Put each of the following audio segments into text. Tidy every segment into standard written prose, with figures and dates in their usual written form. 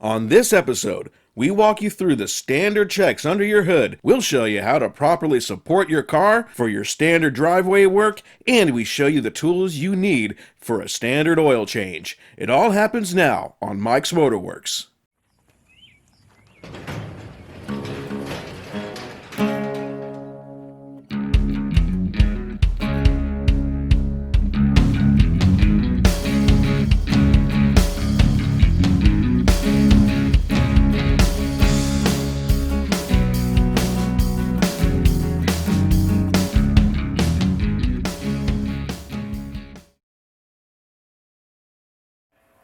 On this episode, we walk you through the standard checks under your hood. We'll show you how to properly support your car for your standard driveway work, and we show you the tools you need for a standard oil change. It all happens now on Mike's Motorworks.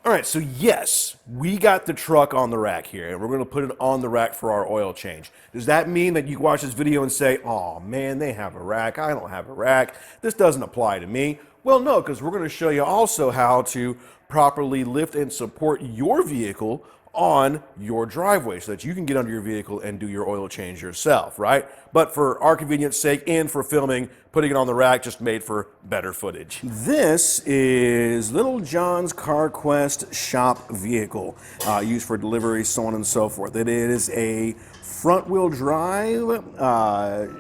All right, so yes, we got the truck on the rack here, and we're going to put it on the rack for our oil change. Does that mean that you watch this video and say, oh man, they have a rack, I don't have a rack, this doesn't apply to me? Well, no, because we're going to show you also how to properly lift and support your vehicle on your driveway so that you can get under your vehicle and do your oil change yourself, right? But for our convenience sake and for filming, putting it on the rack just made for better footage. This is Little John's CarQuest shop vehicle, used for delivery, so on and so forth. It is a front-wheel drive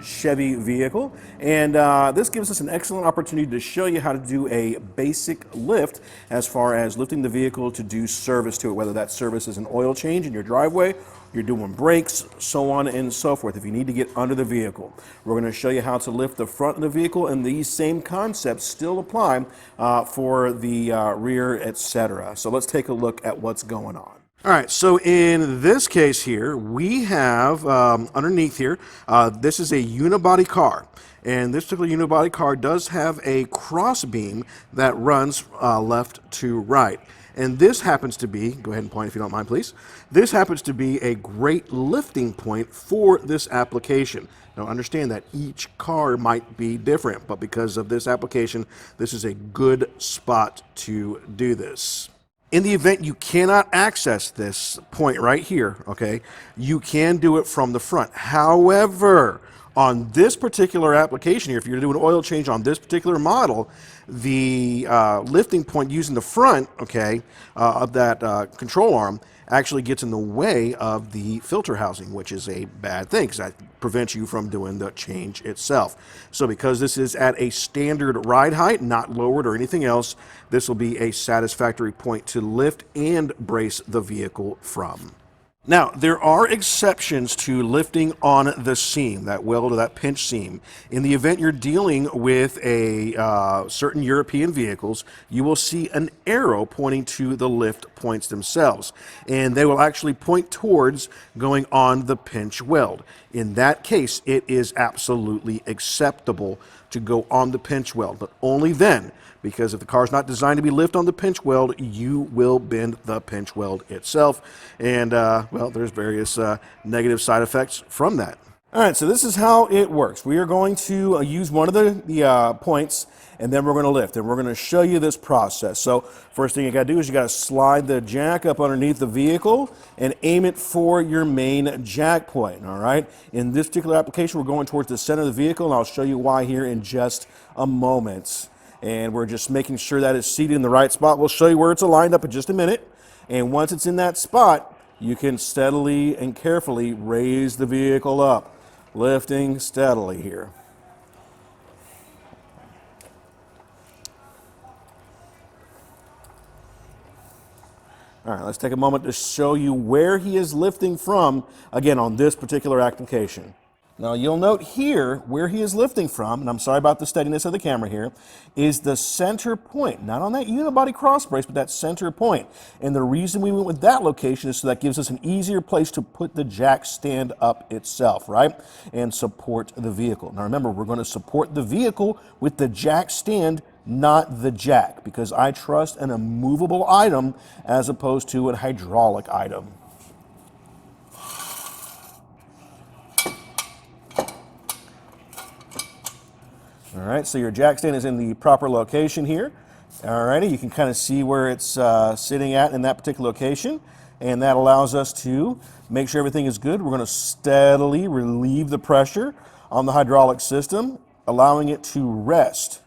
Chevy vehicle, and this gives us an excellent opportunity to show you how to do a basic lift as far as lifting the vehicle to do service to it, whether that service is an oil change in your driveway, you're doing brakes, so on and so forth. If you need to get under the vehicle, we're going to show you how to lift the front of the vehicle, and these same concepts still apply for the rear, etc. So let's take a look at what's going on. All right, so in this case here, we have underneath here, this is a unibody car. And this particular unibody car does have a cross beam that runs left to right. And this happens to be, go ahead and point if you don't mind, please. This happens to be a great lifting point for this application. Now understand that each car might be different, but because of this application, this is a good spot to do this. In the event you cannot access this point right here, okay, you can do it from the front. However, on this particular application here, if you're doing an oil change on this particular model, the lifting point using the front, okay, of that control arm actually gets in the way of the filter housing, which is a bad thing because that prevents you from doing the change itself. So because this is at a standard ride height, not lowered or anything else, this will be a satisfactory point to lift and brace the vehicle from. Now, there are exceptions to lifting on the seam, that weld or that pinch seam. In the event you're dealing with a certain European vehicles, you will see an arrow pointing to the lift points themselves, and they will actually point towards going on the pinch weld. In that case, it is absolutely acceptable to go on the pinch weld, but only then, because if the car is not designed to be lifted on the pinch weld, you will bend the pinch weld itself. And, well, there's various negative side effects from that. All right, so this is how it works. We are going to use one of the points, and then we're going to lift, and we're going to show you this process. So first thing you got to do is you got to slide the jack up underneath the vehicle and aim it for your main jack point, all right? In this particular application, we're going towards the center of the vehicle, and I'll show you why here in just a moment. And we're just making sure that it's seated in the right spot. We'll show you where it's aligned up in just a minute. And once it's in that spot, you can steadily and carefully raise the vehicle up, lifting steadily here. All right, let's take a moment to show you where he is lifting from, again, on this particular application. Now you'll note here where he is lifting from, and I'm sorry about the steadiness of the camera here, is the center point, not on that unibody cross brace, but that center point. And the reason we went with that location is so that gives us an easier place to put the jack stand up itself, right? And support the vehicle. Now remember, we're going to support the vehicle with the jack stand, not the jack, because I trust an immovable item as opposed to a hydraulic item. All right, so your jack stand is in the proper location here. All righty, you can kind of see where it's sitting at in that particular location, and that allows us to make sure everything is good. We're going to steadily relieve the pressure on the hydraulic system, allowing it to rest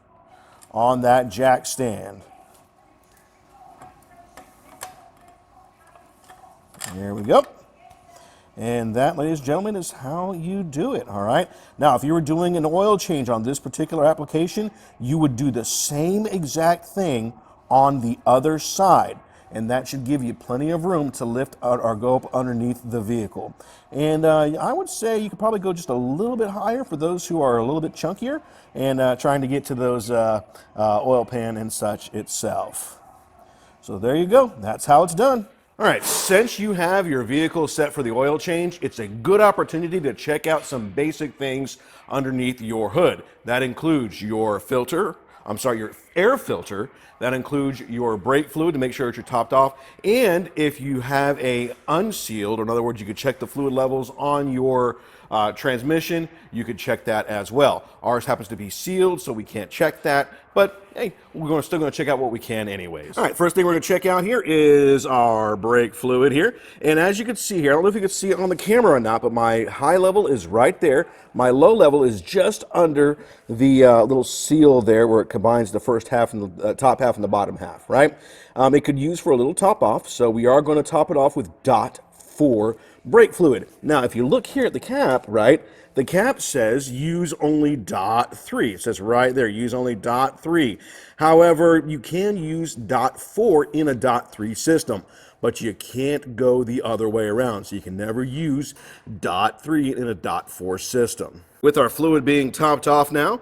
on that jack stand. There we go. And that, ladies and gentlemen, is how you do it, all right? Now, if you were doing an oil change on this particular application, you would do the same exact thing on the other side. And that should give you plenty of room to lift out or go up underneath the vehicle. And I would say you could probably go just a little bit higher for those who are a little bit chunkier and trying to get to those oil pan and such itself. So there you go. That's how it's done. All right, since you have your vehicle set for the oil change, it's a good opportunity to check out some basic things underneath your hood. That includes your filter, your air filter. That includes your brake fluid to make sure that you're topped off. And if you have a unsealed, or in other words, you could check the fluid levels on your transmission, you could check that as well. Ours happens to be sealed, so we can't check that. But hey, we're still going to check out what we can anyways. All right, first thing we're going to check out here is our brake fluid here. And as you can see here, I don't know if you can see it on the camera or not, but my high level is right there. My low level is just under the little seal there where it combines the first half and the top half and the bottom half, right? It could use for a little top off, so we are going to top it off with .4 brake fluid. Now, if you look here at the cap, right, the cap says use only .3. It says right there, use only .3. However, you can use .4 in a .3 system, but you can't go the other way around. So you can never use .3 in a .4 system. With our fluid being topped off now,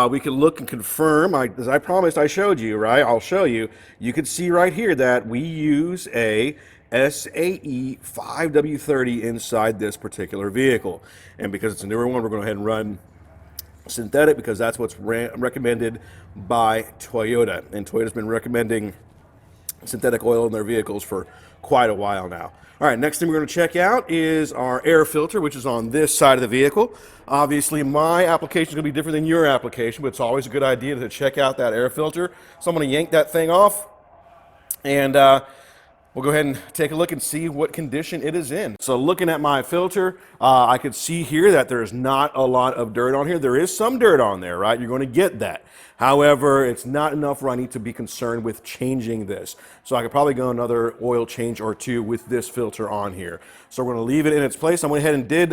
we can look and confirm, as I promised I showed you, right? I'll show you. You can see right here that we use a SAE 5W30 inside this particular vehicle. And because it's a newer one, we're going to go ahead and run synthetic because that's what's recommended by Toyota. And Toyota's been recommending synthetic oil in their vehicles for quite a while now. All right, next thing we're going to check out is our air filter, which is on this side of the vehicle. Obviously, my application is going to be different than your application, but it's always a good idea to check out that air filter. So I'm going to yank that thing off, and we'll go ahead and take a look and see what condition it is in. So looking at my filter, I could see here that there's not a lot of dirt on here. There is some dirt on there, right? You're going to get that. However, it's not enough where I need to be concerned with changing this. So I could probably go another oil change or two with this filter on here. So we're going to leave it in its place. I went ahead and did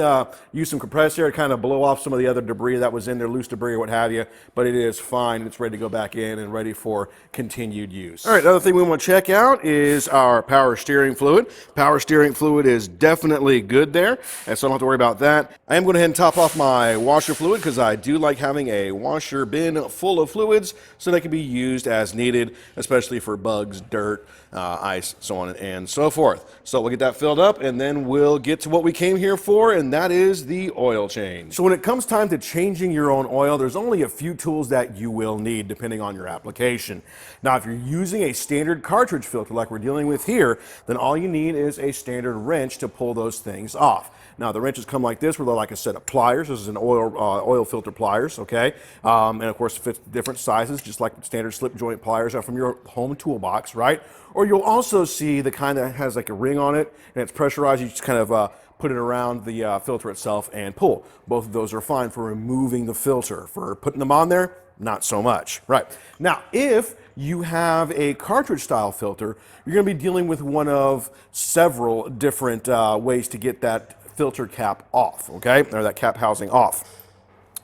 use some compressor to kind of blow off some of the other debris that was in there, loose debris or what have you, but it is fine. It's ready to go back in and ready for continued use. All right, another thing we want to check out is our power steering fluid. Power steering fluid is definitely good there, and so I don't have to worry about that. I am going to go ahead and top off my washer fluid because I do like having a washer bin full of fluids so they can be used as needed, especially for bugs, dirt, ice, so on and so forth. So we'll get that filled up and then we'll get to what we came here for, and that is the oil change. So when it comes time to changing your own oil, there's only a few tools that you will need depending on your application. Now, if you're using a standard cartridge filter like we're dealing with here, then all you need is a standard wrench to pull those things off. Now, the wrenches come like this, where they're like a set of pliers. This is an oil filter pliers, okay? And of course, it fits different sizes, just like standard slip joint pliers are from your home toolbox, right? Or you'll also see the kind that has like a ring on it, and it's pressurized. You just kind of put it around the filter itself and pull. Both of those are fine for removing the filter. For putting them on there, not so much. Right. Now, if you have a cartridge style filter, you're going to be dealing with one of several different ways to get that filter cap off, okay, or that cap housing off.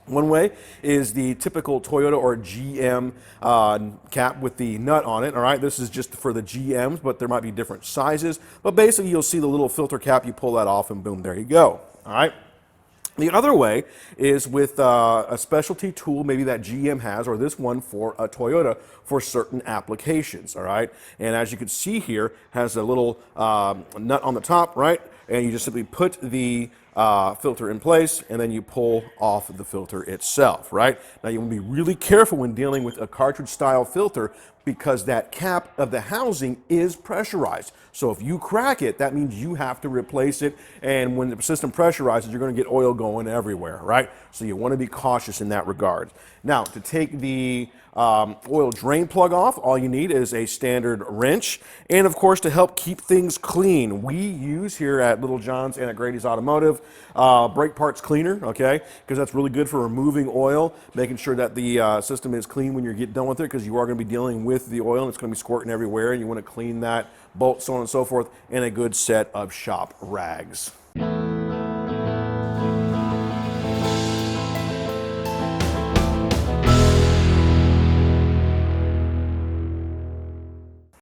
One way is the typical Toyota or GM cap with the nut on it, all right? This is just for the GMs, but there might be different sizes. But basically, you'll see the little filter cap, you pull that off, and boom, there you go, all right? The other way is with a specialty tool maybe that GM has, or this one for a Toyota for certain applications, all right? And as you can see here, has a little nut on the top, right? And you just simply put the filter in place, and then you pull off the filter itself, right? Now, you want to be really careful when dealing with a cartridge style filter because that cap of the housing is pressurized. So if you crack it, that means you have to replace it, and when the system pressurizes, you're going to get oil going everywhere, right? So you want to be cautious in that regard. Now, to take the oil drain plug off, all you need is a standard wrench, and of course, to help keep things clean, we use here at Little John's and at Grady's Automotive Brake parts cleaner, okay, because that's really good for removing oil, making sure that the system is clean when you get done with it, because you are going to be dealing with the oil and it's going to be squirting everywhere, and you want to clean that bolt, so on and so forth, and a good set of shop rags.